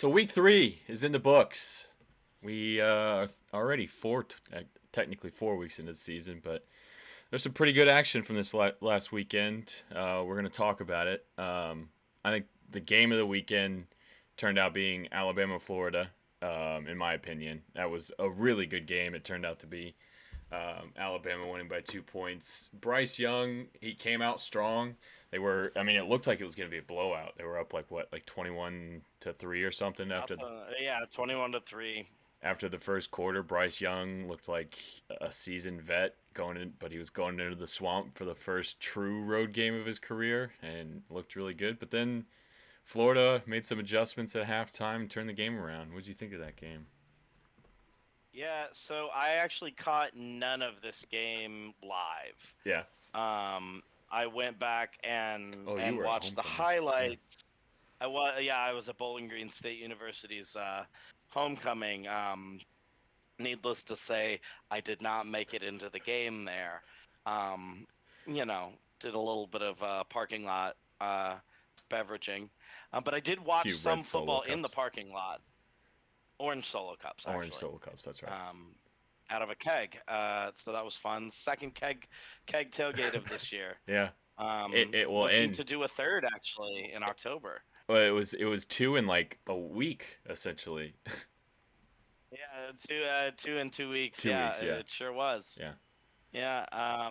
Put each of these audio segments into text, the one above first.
So week 3 is in the books. We already technically 4 weeks into the season, but there's some pretty good action from this last weekend. We're going to talk about it. I think the game of the weekend turned out being Alabama Florida. In my opinion, that was a really good game. It turned out to be Alabama winning by 2 points. Bryce Young, he came out strong. It looked like it was going to be a blowout. They were up like 21-3 or something Yeah, 21-3. after the first quarter. Bryce Young looked like a seasoned vet going in, but he was going into the swamp for the first true road game of his career and looked really good. But then Florida made some adjustments at halftime and turned the game around. What did you think of that game? Yeah, so I actually caught none of this game live. Yeah. I went back and Oh, you and were at watched the homecoming. Yeah. highlights. I was at Bowling Green State University's homecoming. Needless to say, I did not make it into the game there. Um, did a little bit of parking lot beveraging, but I did A watch few red some solo football in the cups. parking lot. Orange Solo cups, Orange actually. solo cups. That's right. Out of a keg. So that was fun. Second keg tailgate of this year. Yeah. It will Looking end. to do a third actually in October. Well, it was two in like a week essentially. Yeah, two in 2 weeks. Two Yeah, weeks. Yeah. it sure was. Yeah. Yeah.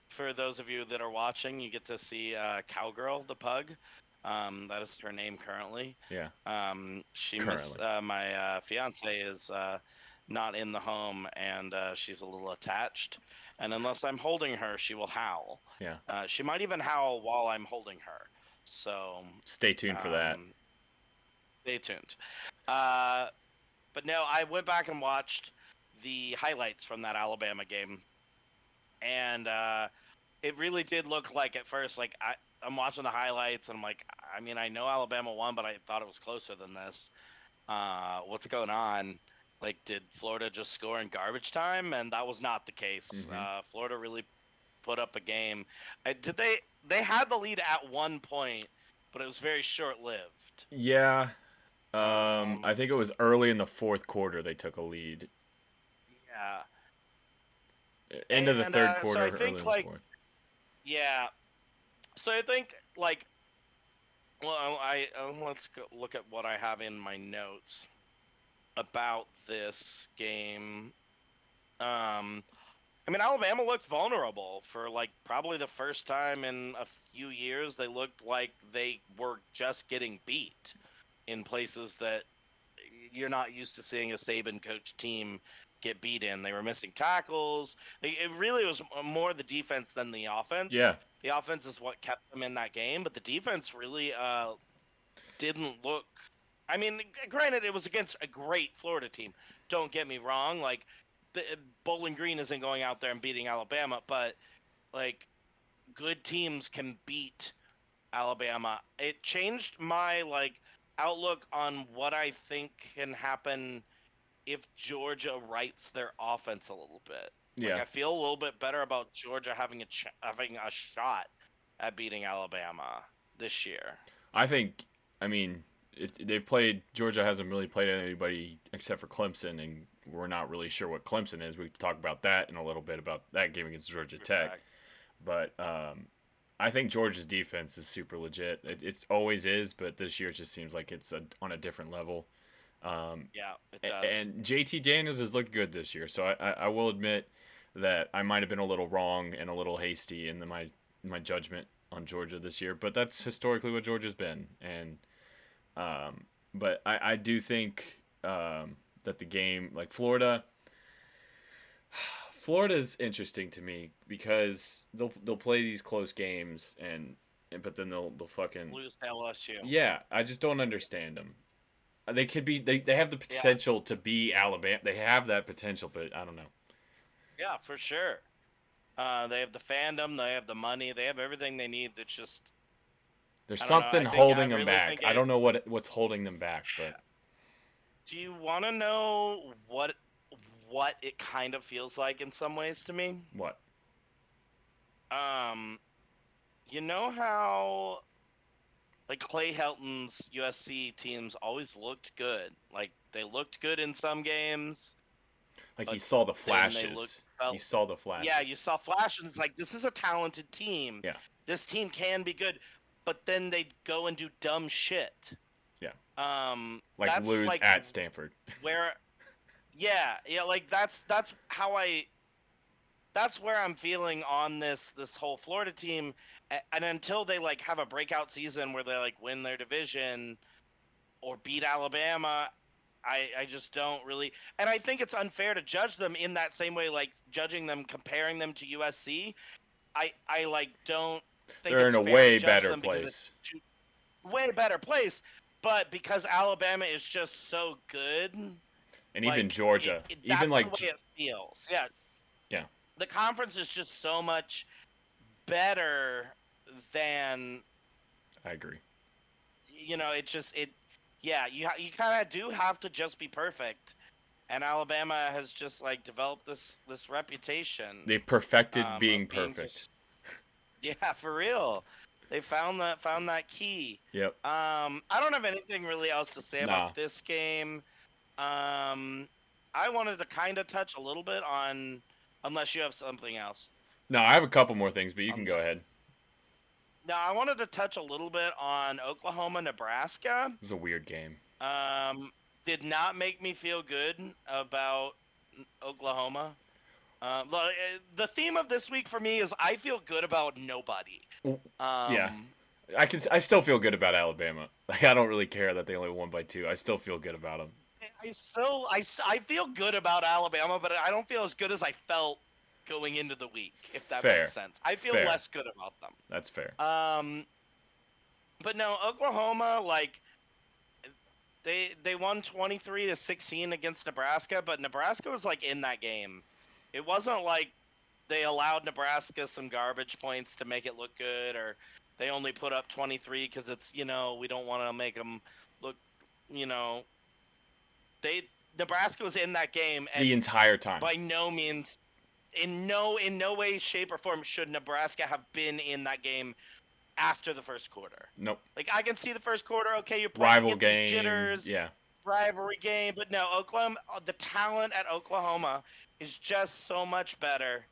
For those of you that are watching, you get to see Cowgirl the pug. That is her name currently. Yeah. She Currently. my fiance is not in the home, and she's a little attached. And unless I'm holding her, she will howl. Yeah. She might even howl while I'm holding her. So Stay tuned for that. um, stay tuned. Uh, but no, I went back and watched the highlights from that Alabama game, and it really did look like at first, like I'm watching the highlights and I'm like, I mean, I know Alabama won, but I thought it was closer than this. What's going on? Like, did Florida just score in garbage time? And that was not the case. Hmm. Florida really put up a game. Did they had the lead at one point, but it was very short lived. Yeah. I Um, think it was early in the fourth quarter they took a lead. yeah, End of the and third so I quarter, early think in the like fourth. yeah, so I think like well, let's go look at what I have in my notes about this game. Um, I mean, Alabama looked vulnerable for like probably the first time in a few years. They looked like they were just getting beat in places that you're not used to seeing a Saban coach team get beat in. They were missing tackles. It really was more the defense than the offense. Yeah. The offense is what kept them in that game, but the defense really didn't look. I mean, granted, it was against a great Florida team. Don't get me wrong. Like, Bowling Green isn't going out there and beating Alabama, but like, good teams can beat Alabama. It changed my like outlook on what I think can happen if Georgia writes their offense a little bit. Like, Yeah. I feel a little bit better about Georgia having a shot at beating Alabama this year. I think. I mean, they've played. Georgia hasn't really played anybody except for Clemson, and we're not really sure what Clemson is. We can talk about that in a little bit about that game against Georgia Tech. Correct. But I think Georgia's defense is super legit. It always is, but this year it just seems like it's on a different level. Um, Yeah, it does. and JT Daniels has looked good this year, so I will admit that I might have been a little wrong and a little hasty in my judgment on Georgia this year, but that's historically what Georgia's been. And but I do think that the game, like Florida's interesting to me because they'll play these close games but then they'll fucking Lose to LSU. yeah. I just don't understand them. They could be they have the Yeah, potential to be Alabama. They have that potential, but I don't know. yeah, for sure. They have the fandom, they have the money, they have everything they need. That's just, There's I don't know. something I holding them really back. think I it. don't know what's holding them back, but Do you want to know what it kind of feels like in some ways to me? what? Um, you know how like Clay Helton's USC teams always looked good. Like they looked good in some games, Like you but saw the then they looked flashes. You felt saw the yeah, you flashes. saw flashes. It's like this is a talented team. Yeah. This team can be good, but then they'd go and do dumb shit. Yeah. Like That's lose like at Stanford. where yeah, like that's how that's where I'm feeling on this whole Florida team. And until they like have a breakout season where they like win their division or beat Alabama, I just don't really. And I think it's unfair to judge them in that same way, like judging them, comparing them to USC. I like don't think They're in it's a fair to way judge better them because it's place. two way better place. But because Alabama is just so good, And even like Georgia. Even that's the like way it feels. Yeah, yeah, the conference is just so much better than I agree. it just it yeah you kind of do have to just be perfect, and Alabama has just like developed this reputation They've perfected of being being perfect. just yeah, for real. They found that key. Yep. I don't have anything really else to say Nah. about this game. I wanted to kind of touch a little bit on, unless you have something else. No, I have a couple more things, but you can On go the ahead. Now, I wanted to touch a little bit on Oklahoma, Nebraska. It was a weird game. Um, did not make me feel good about Oklahoma. The theme of this week for me is I feel good about nobody. Yeah. Um, I still feel good about Alabama. Like I don't really care that they only won by 2. I still feel good about them. I feel good about Alabama, but I don't feel as good as I felt going into the week, if that makes Fair. sense. I feel Fair. less good about them. That's fair. But no, Oklahoma, like they won 23-16 against Nebraska, but Nebraska was like in that game. It wasn't like they allowed Nebraska some garbage points to make it look good, or they only put up 23 because it's we don't want to make them look you know they Nebraska was in that game, The and entire time. by no means, in no way, shape, or form should Nebraska have been in that game after the first quarter. Nope. Like I can see the first quarter, okay, you're playing Rival to get these game. jitters, Yeah. rivalry game, but no, Oklahoma, the talent at Oklahoma is just so much better.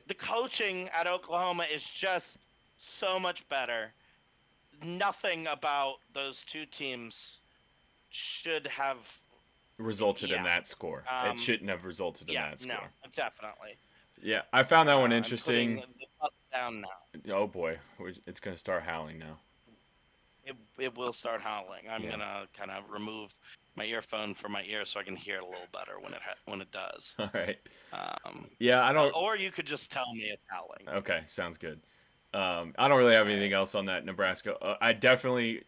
The coaching at Oklahoma is just so much better. Nothing about those two teams should have Resulted in that score. It shouldn't have resulted in that score. No, definitely. Yeah, I found that one I'm interesting. putting the cup down now. Oh boy, it's gonna start howling now. It will start howling. I'm Yeah. gonna kind of remove my earphone from my ear so I can hear it a little better when it does. All right. Um, Yeah, I don't. or you could just tell me it's howling. Okay, sounds good. I don't really have anything else on that Nebraska. I definitely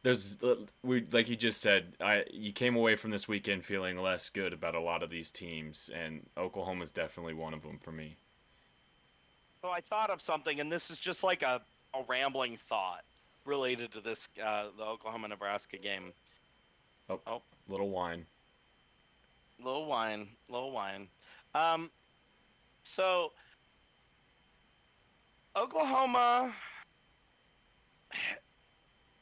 there's we like you just said. You came away from this weekend feeling less good about a lot of these teams, and Oklahoma's definitely one of them for me. So I thought of something, and this is just like a rambling thought related to this the Oklahoma-Nebraska game. Oh, little wine. Little wine. So Oklahoma,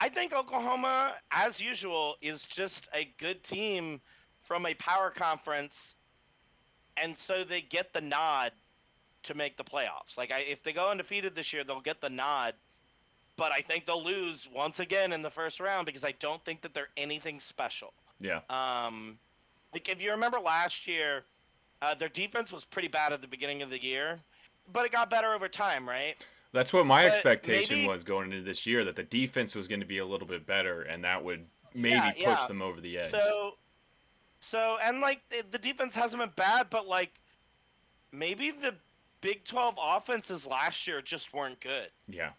I think Oklahoma, as usual, is just a good team from a power conference, and so they get the nod to make the playoffs. Like if they go undefeated this year, they'll get the nod. But I think they'll lose once again in the first round because I don't think that they're anything special. Yeah. Like if you remember last year, their defense was pretty bad at the beginning of the year, but it got better over time, right? That's what my But expectation maybe was going into this year, that the defense was going to be a little bit better, and that would maybe push yeah. them over the edge. So and like the defense hasn't been bad, but like maybe the Big 12 offenses last year just weren't good. Yeah.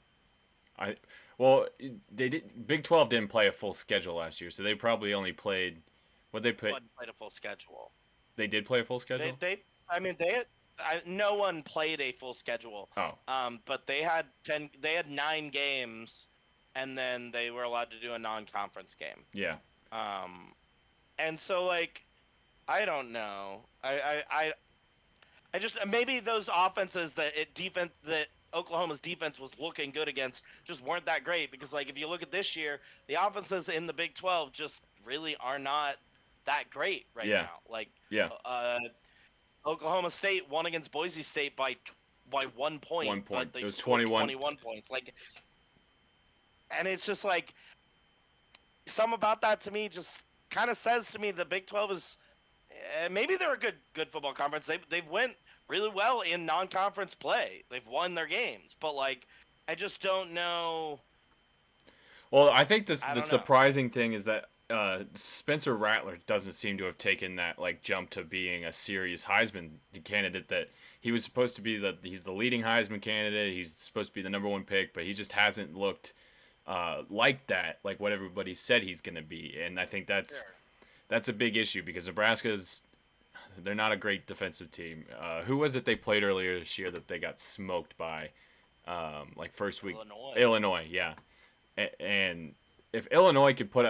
Well, they did. Big 12 didn't play a full schedule last year, so they probably only played. What they played? Played a full schedule. They did play a full schedule. No one played a full schedule. Oh. But they had 9 games, and then they were allowed to do a non-conference game. Yeah. And so like, I don't know. I just maybe those offenses defense that Oklahoma's defense was looking good against just weren't that great. Because like if you look at this year, the offenses in the Big 12 just really are not that great right Yeah. now. Like Yeah. Oklahoma State won against Boise State by 1 point, 1 but point. they It was scored 21. 21 points. Like, and it's just like some about that to me just kind of says to me the Big 12 is maybe they're a good football conference. They've went really well in non-conference play. They've won their games, but like I just don't know. Well, I think the I don't know. surprising thing is that Spencer Rattler doesn't seem to have taken that like jump to being a serious Heisman candidate that he was supposed to be. He's the leading Heisman candidate. He's supposed to be the #1 pick, but he just hasn't looked like that, like what everybody said he's going to be. And I think that's a big issue because they're not a great defensive team. Who was it they played earlier this year that they got smoked by? Like first week, Illinois, yeah. And if Illinois put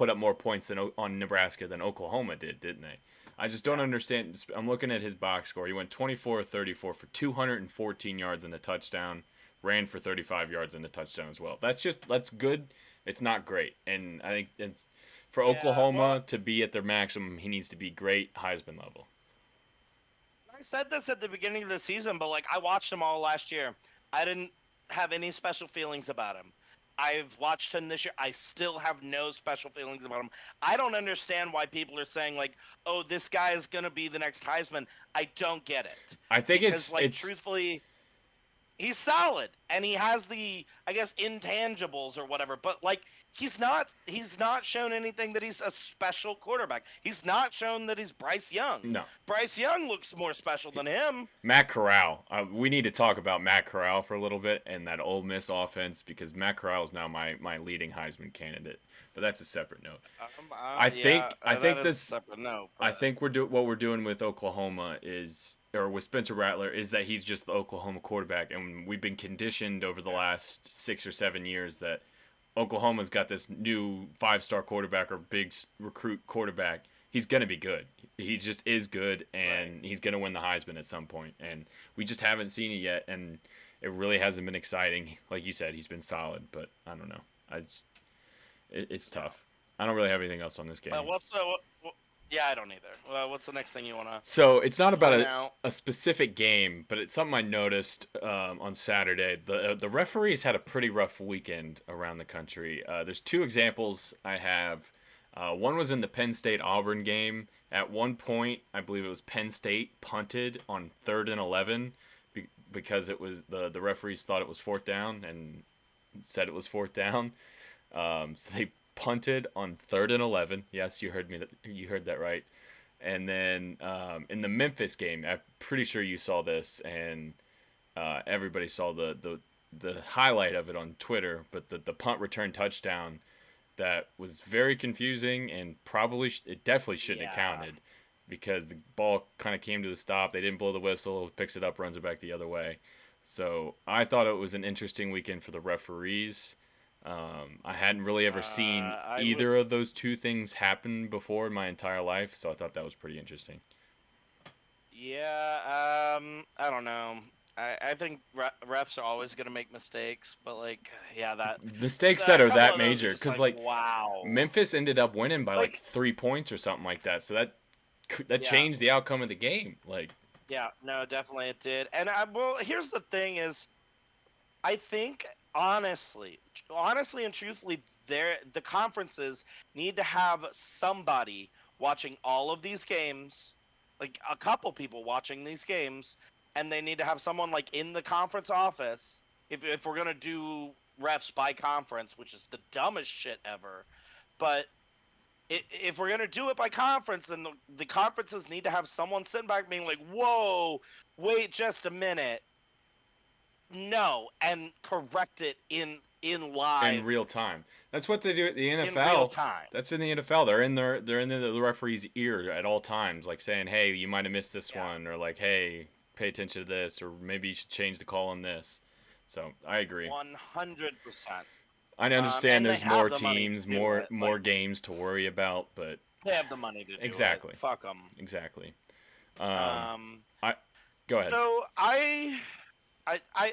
up more points on Nebraska than Oklahoma did, didn't they? I just don't understand. I'm looking at his box score. He went 24-34 for 214 yards and a touchdown, ran for 35 yards and a touchdown as well. That's good. It's not great. And I think for Oklahoma to be at their maximum, he needs to be great Heisman level. I said this at the beginning of the season, but like I watched him all last year. I didn't have any special feelings about him. I've watched him this year. I still have no special feelings about him. I don't understand why people are saying like, "Oh, this guy is gonna be the next Heisman." I don't get it. I think because, truthfully, he's solid and he has the, I guess, intangibles or whatever. But like, he's not shown anything that he's a special quarterback. He's not shown that he's Bryce Young. No. Bryce Young looks more special than him. Matt Corral. We need to talk about Matt Corral for a little bit and that Ole Miss offense because Matt Corral is now my leading Heisman candidate. But that's a separate note. I think what we're doing with Oklahoma or with Spencer Rattler is that he's just the Oklahoma quarterback, and we've been conditioned over the last 6 or 7 years that Oklahoma's got this new 5-star quarterback or big recruit quarterback. He's gonna be good. He just is good, and he's gonna win the Heisman at some point. And we just haven't seen it yet, and it really hasn't been exciting. Like you said, he's been solid, but I don't know. It's tough. I don't really have anything else on this game. Yeah, I don't either. What's the next thing you want to? So it's not about a specific game, but it's something I noticed on Saturday. The referees had a pretty rough weekend around the country. There's 2 examples I have. One was in the Penn State Auburn game. At one point, I believe it was Penn State punted on 3rd and 11 because it was the referees thought it was 4th down and said it was 4th down. So they punted on 3rd and 11. Yes, you heard me. You heard that right. And then in the Memphis game, I'm pretty sure you saw this, and everybody saw the highlight of it on Twitter. But the punt return touchdown that was very confusing, and it definitely shouldn't have counted because the ball kind of came to the stop. They didn't blow the whistle. Picks it up, runs it back the other way. So I thought it was an interesting weekend for the referees. I hadn't really ever seen either of those 2 things happen before in my entire life, so I thought that was pretty interesting. Yeah, I don't know. I think refs are always going to make mistakes, but like, that mistakes that are that major, because wow, Memphis ended up winning by like 3 points or something like that, so that changed the outcome of the game. Yeah, no, definitely it did. And here's the thing: is I think honestly and truthfully, the conferences need to have somebody watching all of these games, like a couple people watching these games, and they need to have someone like in the conference office. If we're gonna do refs by conference, which is the dumbest shit ever, but if we're gonna do it by conference, then the conferences need to have someone sitting back being like, "Whoa, wait just a minute." No, and correct it in live in real time. That's what they do at the NFL. In real time. That's in the NFL. They're in the referee's ear at all times, like saying, "Hey, you might have missed this one," or like, "Hey, pay attention to this," or maybe you should change the call on this. So I agree. 100%. I understand there's more teams, more games to worry about, but they have the money to do exactly. It. Fuck them. Exactly. Go ahead. So I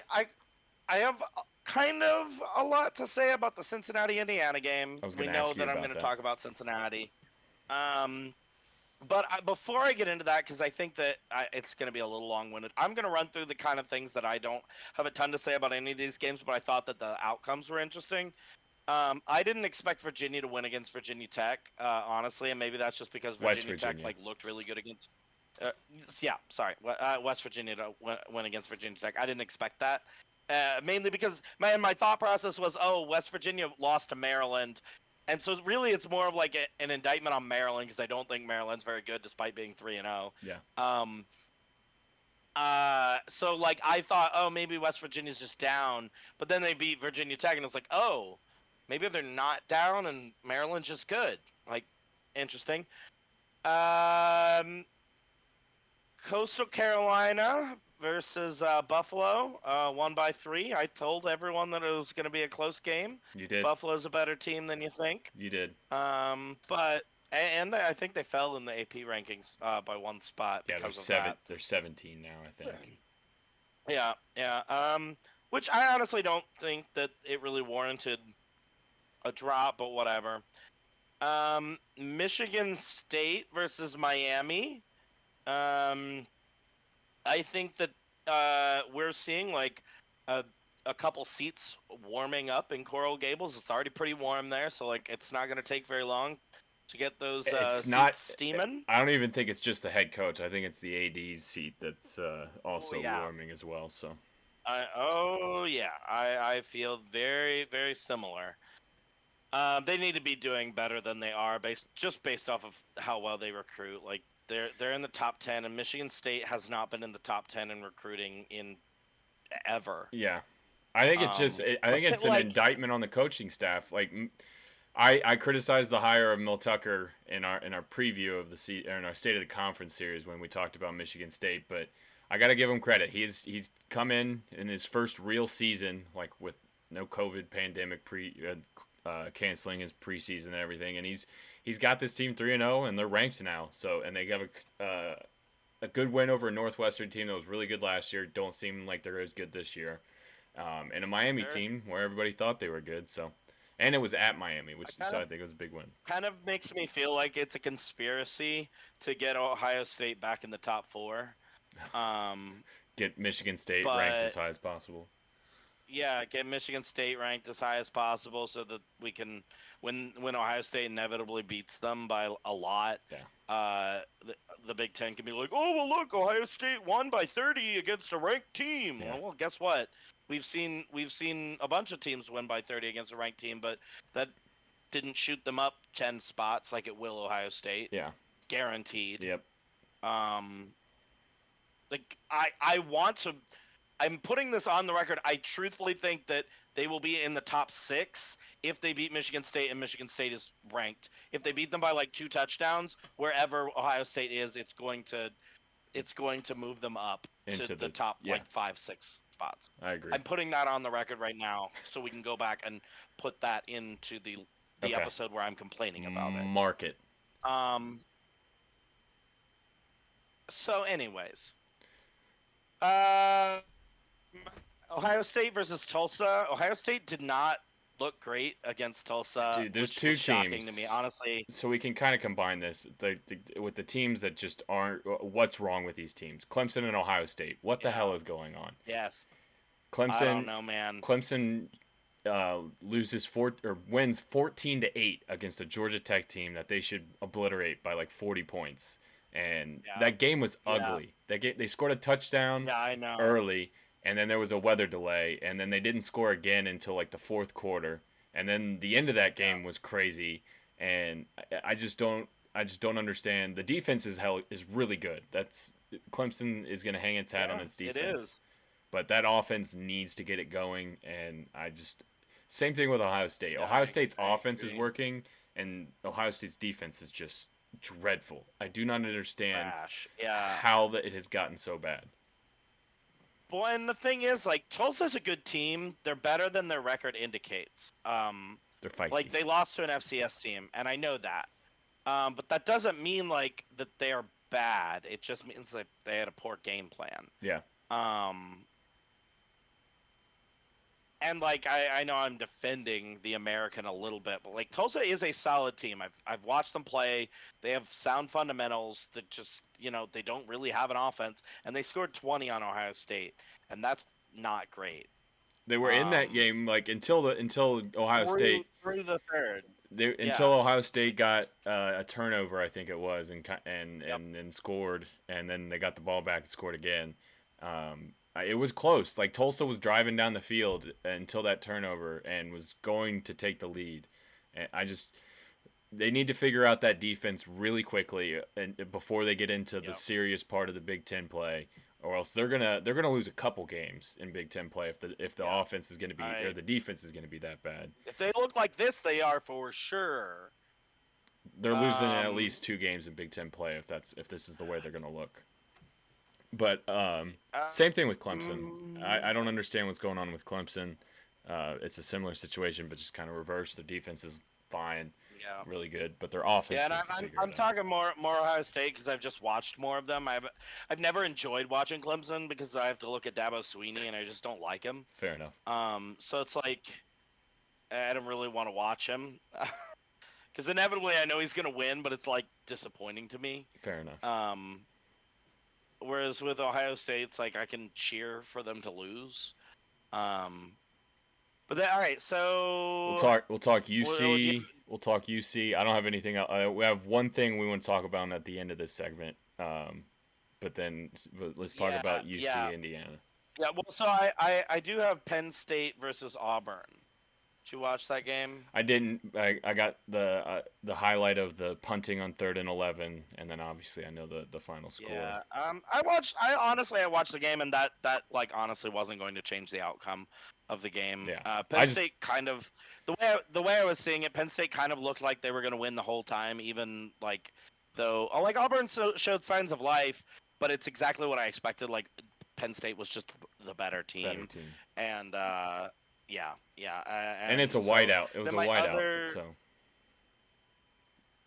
have kind of a lot to say about the Cincinnati Indiana game. I was We going to know ask you that I'm about going to that. talk about Cincinnati. Um, but before I get into that, because I think that it's going to be a little long-winded, I'm going to run through the kind of things that I don't have a ton to say about any of these games, but I thought that the outcomes were interesting. I didn't expect Virginia to win against Virginia Tech, honestly, and maybe that's just because West Virginia Tech Virginia. looked really good against. Yeah, sorry, West Virginia to win against Virginia Tech. I didn't expect that, mainly because my thought process was, oh, West Virginia lost to Maryland, and so really it's more of like an indictment on Maryland because I don't think Maryland's very good despite being 3-0. Yeah. So like I thought, oh, maybe West Virginia's just down, but then they beat Virginia Tech, and it's like, oh, maybe they're not down, and Maryland's just good. Like, interesting. Um, Coastal Carolina versus Buffalo, won by 3. I told everyone that it was going to be a close game. You did. Buffalo's a better team than you think. You did. But and I think they fell in the AP rankings by 1 spot Yeah, because of that. they're 17 now, I think. Yeah, yeah. Which I honestly don't think that it really warranted a drop, but whatever. Michigan State versus Miami. Um, I think that we're seeing like a a couple seats warming up in Coral Gables. It's already pretty warm there, so like it's not going to take very long to get those It's not. seats steaming. I don't even think it's just the head coach. I think it's the AD's seat that's Oh also yeah. warming as well. So Oh yeah. I feel very very similar. They need to be doing better than they are, based off of how well they recruit. Like they're in the top 10, and Michigan State has not been in the top 10 in recruiting in ever. yeah, I think it's just. I think it's an Like indictment on the coaching staff. Like I criticized the hire of Mel Tucker in our preview of in our State of the Conference series when we talked about Michigan State, but I got to give him credit. He's come in his first real season, like with no COVID pandemic canceling his preseason and everything, and he's got this team 3-0 and they're ranked now. So and they have a good win over a Northwestern team that was really good last year. Don't seem like they're as good this year, and a Miami sure. team where everybody thought they were good. So. And it was at Miami, which so I think it was a big win. Kind of makes me feel like it's a conspiracy to get Ohio State back in the top 4. Get Michigan State ranked as But high as possible. yeah, get Michigan State ranked as high as possible so that we can, when Ohio State inevitably beats them by a lot, Yeah. the Big Ten can be like, oh well, look, Ohio State won by 30 against a ranked team. Yeah. Well, guess what? We've seen a bunch of teams win by 30 against a ranked team, but that didn't shoot them up 10 spots like it will Ohio State. Yeah. Guaranteed. Yep. Like I want to. I'm putting this on the record. I truthfully think that they will be in the top 6 if they beat Michigan State and Michigan State is ranked. If they beat them by like 2 touchdowns, wherever Ohio State is, it's going to move them up Into to the top like 5-6 spots. I agree. I'm putting that on the record right now so we can go back and put that into the Okay. episode where I'm complaining about it. Mark it. So anyways, Ohio State versus Tulsa. Ohio State did not look great against Tulsa. Dude, there's which two was shocking teams to me, honestly. So we can kind of combine this with the teams that just aren't. What's wrong with these teams? Clemson and Ohio State. What the hell is going on? Yes. Clemson. I don't know, man. Clemson wins 14-8 against a Georgia Tech team that they should obliterate by like 40 points. And that game was ugly. They scored a touchdown I know. early, and then there was a weather delay, and then they didn't score again until like the fourth quarter. And then the end of that game was crazy, and I just don't understand. The defense is really good. Clemson is going to hang its hat on its defense. It is. But that offense needs to get it going, and same thing with Ohio State. Ohio State's offense is working, and Ohio State's defense is just dreadful. I do not understand how it has gotten so bad. Well, and the thing is, like, Tulsa's a good team. They're better than their record indicates. They're feisty. Like, they lost to an FCS team, and I know that. But that doesn't mean, like, that they are bad. It just means that they had a poor game plan. Yeah. And like I know I'm defending the American a little bit, but like Tulsa is a solid team. I've watched them play. They have sound fundamentals that just they don't really have an offense, and they scored 20 on Ohio State, and that's not great. They were in that game like until Ohio State. Through the third. Until Yeah. Ohio State got a turnover, I think it was, Yep. and scored, and then they got the ball back and scored again. It was close. Like Tulsa was driving down the field until that turnover and was going to take the lead. And they need to figure out that defense really quickly and before they get into the Yep. serious part of the Big Ten play, or else they're gonna lose a couple games in Big Ten play if the Yeah. offense is gonna be or the defense is gonna be that bad. If they look like this, they are for sure. They're losing at least 2 games in Big Ten play if this is the way they're gonna look. But same thing with Clemson. I don't understand what's going on with Clemson. It's a similar situation, but just kind of reverse. Their defense is fine, Yeah. really good, but their offense. Yeah, and I'm talking more Ohio State because I've just watched more of them. I've never enjoyed watching Clemson because I have to look at Dabo Swinney and I just don't like him. Fair enough. So it's like I don't really want to watch him because inevitably I know he's gonna win, but it's like disappointing to me. Fair enough. Whereas with Ohio State, it's like I can cheer for them to lose. But then, all right, so We'll talk UC. We'll talk UC. I don't have anything else. We have one thing we want to talk about at the end of this segment. But let's talk about UC Indiana. Yeah, well, so I do have Penn State versus Auburn. Did you watch that game? I didn't. I got the highlight of the punting on 3rd and 11, and then obviously I know the final score. Yeah. I watched the game, and that like honestly wasn't going to change the outcome of the game. Yeah. Penn State kind of the way I was seeing it, Penn State kind of looked like they were going to win the whole time, even like though like Auburn showed signs of life, but it's exactly what I expected. Like Penn State was just the better team. And yeah. And it's a whiteout. It was a whiteout. So.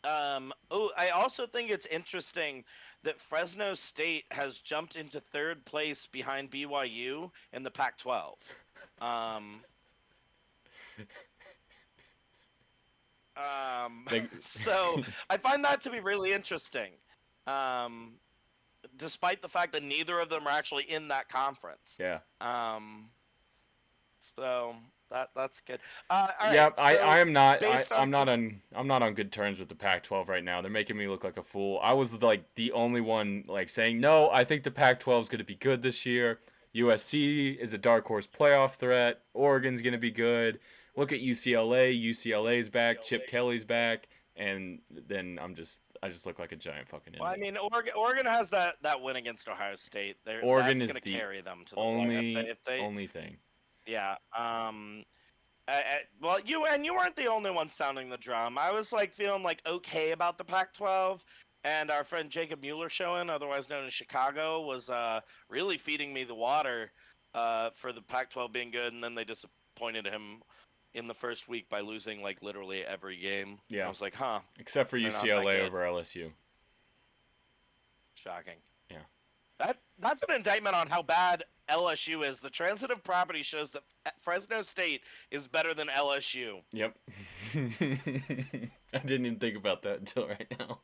I also think it's interesting that Fresno State has jumped into 3rd place behind BYU in the Pac-12. So I find that to be really interesting. Despite the fact that neither of them are actually in that conference. Yeah. So that's good. Yeah, so I am not. I'm not on good terms with the Pac-12 right now. They're making me look like a fool. I was like the only one like saying no. I think the Pac-12 is going to be good this year. USC is a dark horse playoff threat. Oregon's going to be good. Look at UCLA. UCLA's back. Chip Kelly's back, and then I just look like a giant fucking idiot. Well, I mean, Oregon has that win against Ohio State. Oregon that's is going to carry them to the only thing. Yeah. Well, you weren't the only one sounding the drum. I was like feeling like okay about the Pac-12, and our friend Jacob Mueller-Schoen, otherwise known as Chicago, was really feeding me the water for the Pac-12 being good, and then they disappointed him in the first week by losing like literally every game. Yeah. I was like, huh. Except for UCLA over LSU. Shocking. Yeah. That's an indictment on how bad LSU is. The transitive property shows that Fresno State is better than LSU. Yep. I didn't even think about that until right now.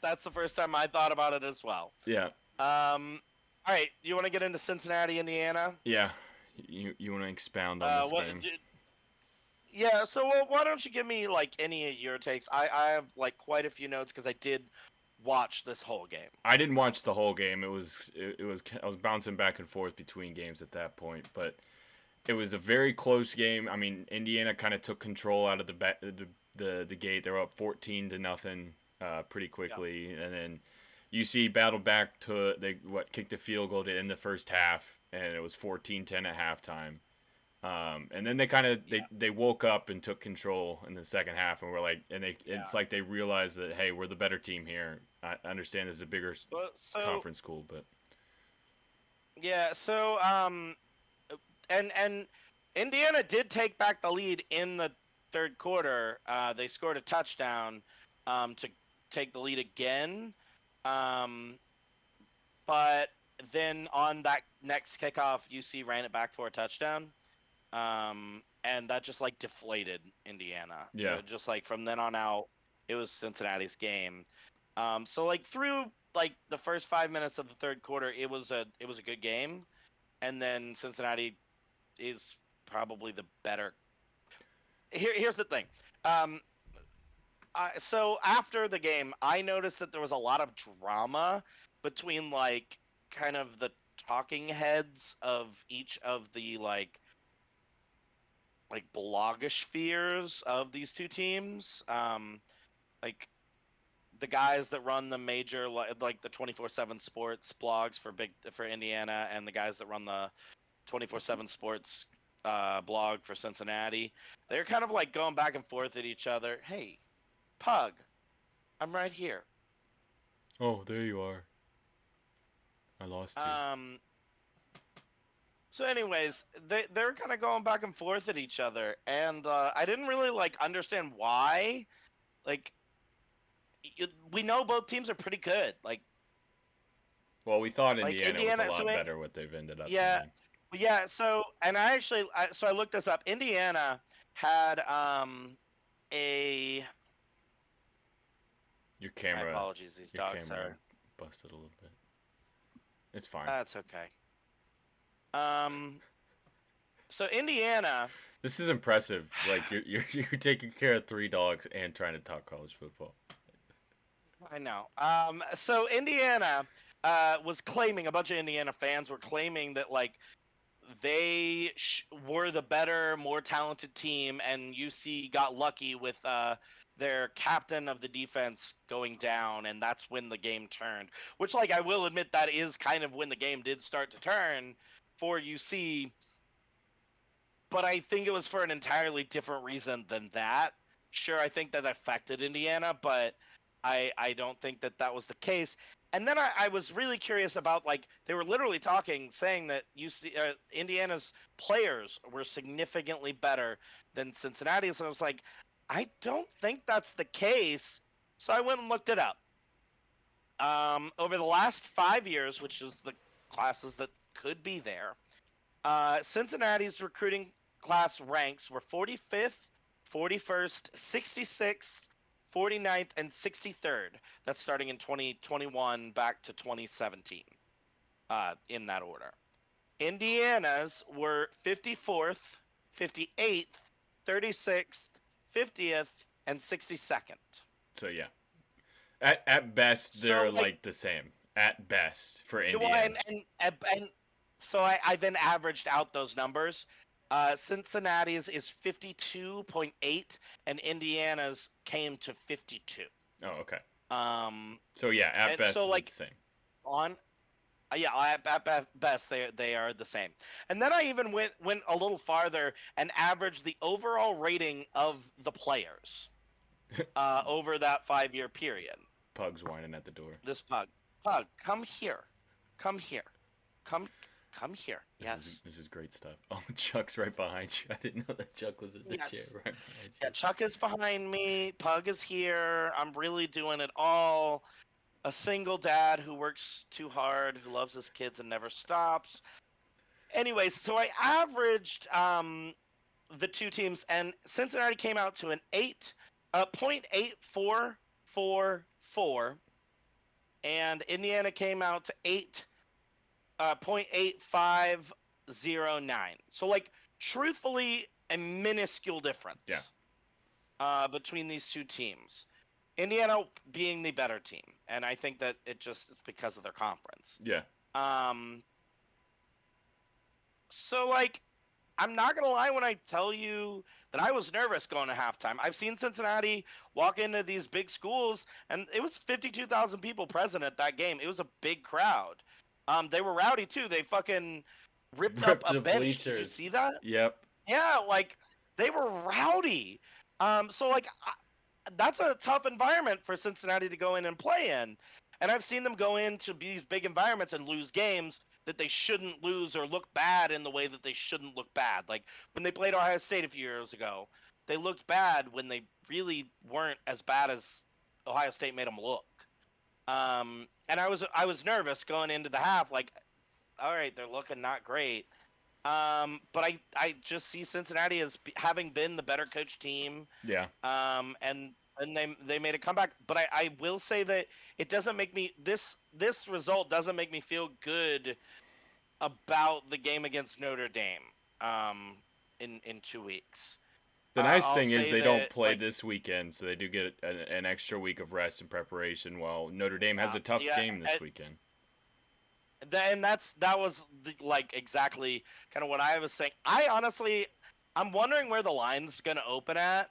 That's the first time I thought about it as well. Yeah. All right. You want to get into Cincinnati, Indiana? Yeah. You want to expound on this game? Yeah. So why don't you give me like any of your takes? I have like quite a few notes because I did watch this whole game. I didn't watch the whole game. It was I was bouncing back and forth between games at that point, but it was a very close game. I mean, Indiana kind of took control out of the gate. They were up 14-0 pretty quickly, and then UC battled back to kicked a field goal to end the first half, and it was 14-10 at halftime. And then they woke up and took control in the second half, and it's like they realized that, hey, we're the better team here. I understand this is a bigger conference school, but yeah. So and Indiana did take back the lead in the third quarter. They scored a touchdown to take the lead again, but then on that next kickoff, UC ran it back for a touchdown. And that just like deflated Indiana. Yeah. Just like from then on out, it was Cincinnati's game. So like through like the first 5 minutes of the third quarter, it was a good game, and then Cincinnati is probably the better. Here's the thing. Um, so after the game, I noticed that there was a lot of drama between like kind of the talking heads of each of the like blogospheres of these two teams. Like the guys that run the major like the 24/7 sports blogs for Indiana, and the guys that run the 24/7 sports blog for Cincinnati. They're kind of like going back and forth at each other. Hey, Pug, I'm right here. Oh, there you are. I lost you. So, anyways, they're kind of going back and forth at each other, and I didn't really like understand why. Like, we know both teams are pretty good. Like, well, we thought like Indiana was a lot better what they've ended up yeah, doing. yeah. So, and I looked this up. Indiana had a. Your camera. My apologies. These your dogs camera are busted a little bit. It's fine. That's okay. So Indiana. This is impressive. Like you're taking care of 3 dogs and trying to talk college football. I know. So Indiana was claiming, a bunch of Indiana fans were claiming that like they were the better, more talented team, and UC got lucky with their captain of the defense going down, and that's when the game turned. Which, like, I will admit that is kind of when the game did start to turn for UC, but I think it was for an entirely different reason than that. Sure, I think that affected Indiana, but I don't think that that was the case. And then I was really curious about, like, they were literally talking, saying that Indiana's players were significantly better than Cincinnati's. And I was like, I don't think that's the case. So I went and looked it up. Over the last 5 years, which is the classes that could be there, Cincinnati's recruiting class ranks were 45th, 41st, 66th, 49th, and 63rd. That's starting in 2021 back to 2017, in that order. Indiana's were 54th, 58th, 36th, 50th, and 62nd. So yeah, at best they're like the same. At best for Indiana. And so I then averaged out those numbers. Cincinnati's is 52.8, and Indiana's came to 52. Oh, okay. So yeah, at best so, like, the same. At best they are the same. And then I even went a little farther and averaged the overall rating of the players over that 5-year period. Pug's whining at the door. This Pug, come here, come here. Yes. This is great stuff. Oh, Chuck's right behind you. I didn't know that Chuck was in the chair right behind you. Yeah, Chuck is behind me. Pug is here. I'm really doing it all. A single dad who works too hard, who loves his kids and never stops. Anyways, so I averaged the two teams, and Cincinnati came out to an 8.8444, and Indiana came out to 0.8509. So, like, truthfully, a minuscule difference. Yeah. Between these two teams. Indiana being the better team, and I think that it's because of their conference. Yeah. So, like, I'm not gonna lie when I tell you that I was nervous going to halftime. I've seen Cincinnati walk into these big schools, and it was 52,000 people present at that game. It was a big crowd. They were rowdy too. They fucking ripped up a bench. Bleachers. Did you see that? Yep. Yeah, like, they were rowdy. So, like, that's a tough environment for Cincinnati to go in and play in. And I've seen them go into these big environments and lose games that they shouldn't lose, or look bad in the way that they shouldn't look bad. Like when they played Ohio State a few years ago, they looked bad when they really weren't as bad as Ohio State made them look. And I was nervous going into the half. Like, all right, they're looking not great. But I just see Cincinnati as having been the better coach team. Yeah. And they made a comeback. But I will say that it doesn't make me this result doesn't make me feel good about the game against Notre Dame. In 2 weeks. The nice I'll thing is say they don't that play this weekend, so they do get an extra week of rest and preparation. While Notre Dame has a tough yeah, game this weekend. and that was like exactly kind of what I was saying. I'm wondering where the line's going to open at.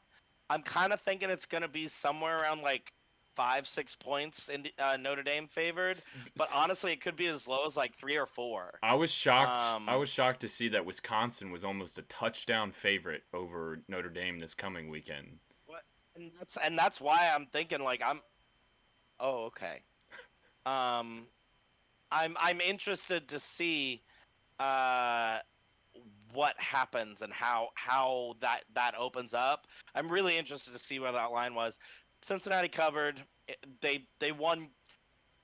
I'm kind of thinking it's going to be somewhere around like 5-6 points in Notre Dame favored, but honestly, it could be as low as like 3 or 4. I was shocked. I was shocked to see that Wisconsin was almost a touchdown favorite over Notre Dame this coming weekend. And that's why I'm thinking like Oh, okay. I'm interested to see what happens and how that opens up. I'm really interested to see where that line was. Cincinnati covered. They won,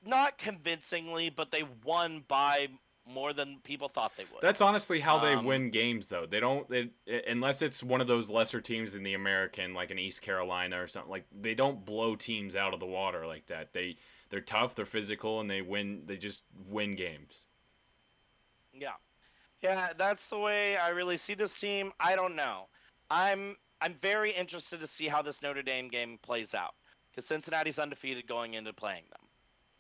not convincingly, but they won by more than people thought they would. That's honestly how they win games, though. They don't, unless it's one of those lesser teams in the American, like an East Carolina or something. Like they don't blow teams out of the water like that. They're tough, they're physical, and they win. They just win games. Yeah, yeah, that's the way I really see this team. I don't know. I'm very interested to see how this Notre Dame game plays out because Cincinnati's undefeated going into playing them.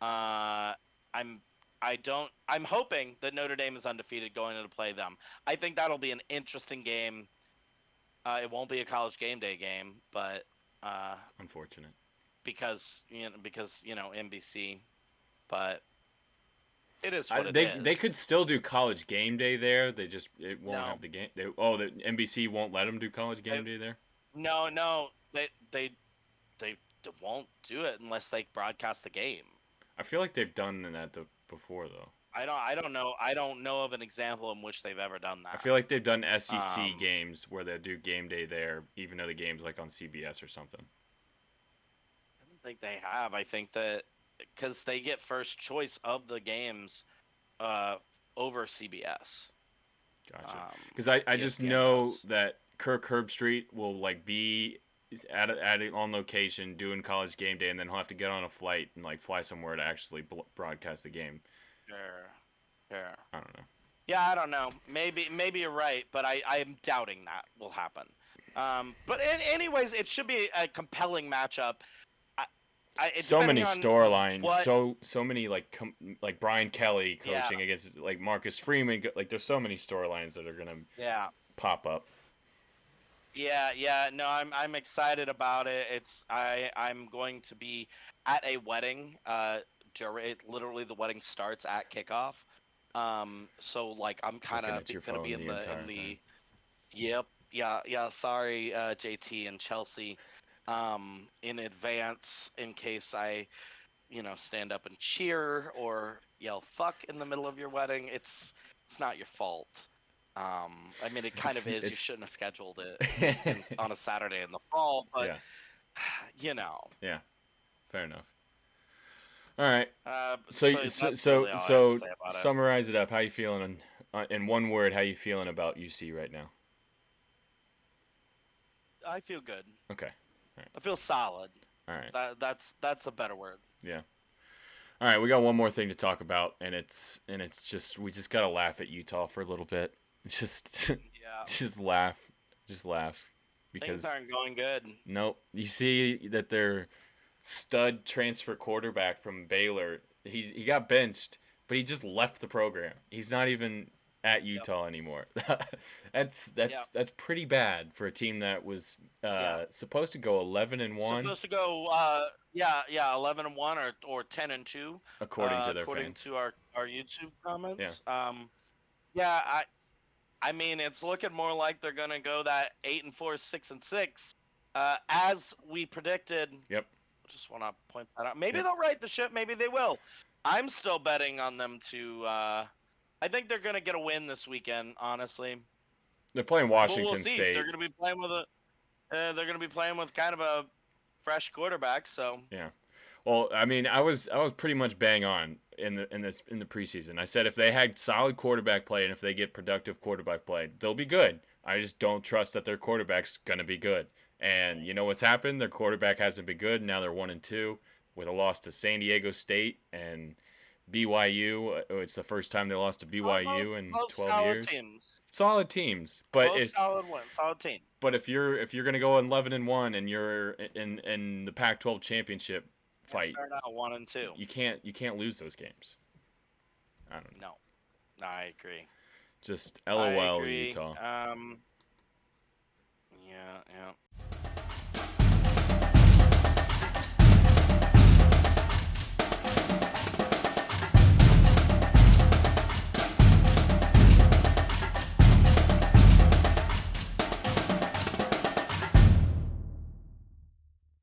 I'm hoping that Notre Dame is undefeated going into play them. I think that'll be an interesting game. It won't be a college game day game, but unfortunate because NBC, but it is what it is. They could still do college game day there. It won't have the game. The NBC won't let them do college game day there. No, they won't do it unless they broadcast the game. I feel like they've done that before though. I don't know. I don't know of an example in which they've ever done that. I feel like they've done SEC games where they do game day there, even though the game's like on CBS or something. I don't think they have. I think that because they get first choice of the games over CBS. Gotcha. Because I just know that Kirk Herbstreit will like be at on location doing college game day, and then he'll have to get on a flight and like fly somewhere to actually broadcast the game. Sure. I don't know. Yeah, I don't know. Maybe you're right, but I'm doubting that will happen. But anyways, it should be a compelling matchup. So many storylines, so many like Brian Kelly coaching against like Marcus Freeman. Like there's so many storylines that are gonna pop up. Yeah. No, I'm excited about it. I'm going to be at a wedding. Literally the wedding starts at kickoff. So like I'm kind of gonna be in the. Yep. Yeah. Sorry, JT and Chelsea. In advance in case I, stand up and cheer or yell "fuck" in the middle of your wedding. It's not your fault. I mean, it kind of is. You shouldn't have scheduled it on a Saturday in the fall, but Yeah, fair enough. All right. So summarize it up. How you feeling in one word? How you feeling about UC right now? I feel good. Okay. All right. I feel solid. All right. That's a better word. Yeah. All right, we got one more thing to talk about, and it's just we just gotta laugh at Utah for a little bit. Just laugh, because things aren't going good. Nope. You see that their stud transfer quarterback from Baylor, he got benched, but he just left the program. He's not even at Utah anymore. That's pretty bad for a team that was supposed to go 11-1. Supposed to go 11-1 or 10-2 according to their according fans. to our YouTube comments. Yeah. I mean, it's looking more like they're gonna go that 8-4, 6-6, as we predicted. Yep. Just want to point that out. Maybe they'll right the ship. Maybe they will. I'm still betting on them to. I think they're gonna get a win this weekend. Honestly, they're playing Washington we'll see. State. They're gonna be playing with they're gonna be playing with kind of a fresh quarterback. So yeah. Well, I mean, I was pretty much bang on. in the preseason. I said if they had solid quarterback play and if they get productive quarterback play, they'll be good. I just don't trust that their quarterback's gonna be good. And you know what's happened? Their quarterback hasn't been good. Now they're 1-2 with a loss to San Diego State and BYU. It's the first time they lost to BYU in both 12 solid years. teams. Solid teams, but Both solid wins, solid team. but if you're gonna go 11-1 and you're in the Pac-12 championship fight, Start out 1-2. you can't lose those games. I don't know. No, I agree. Just I LOL agree. Utah. Yeah.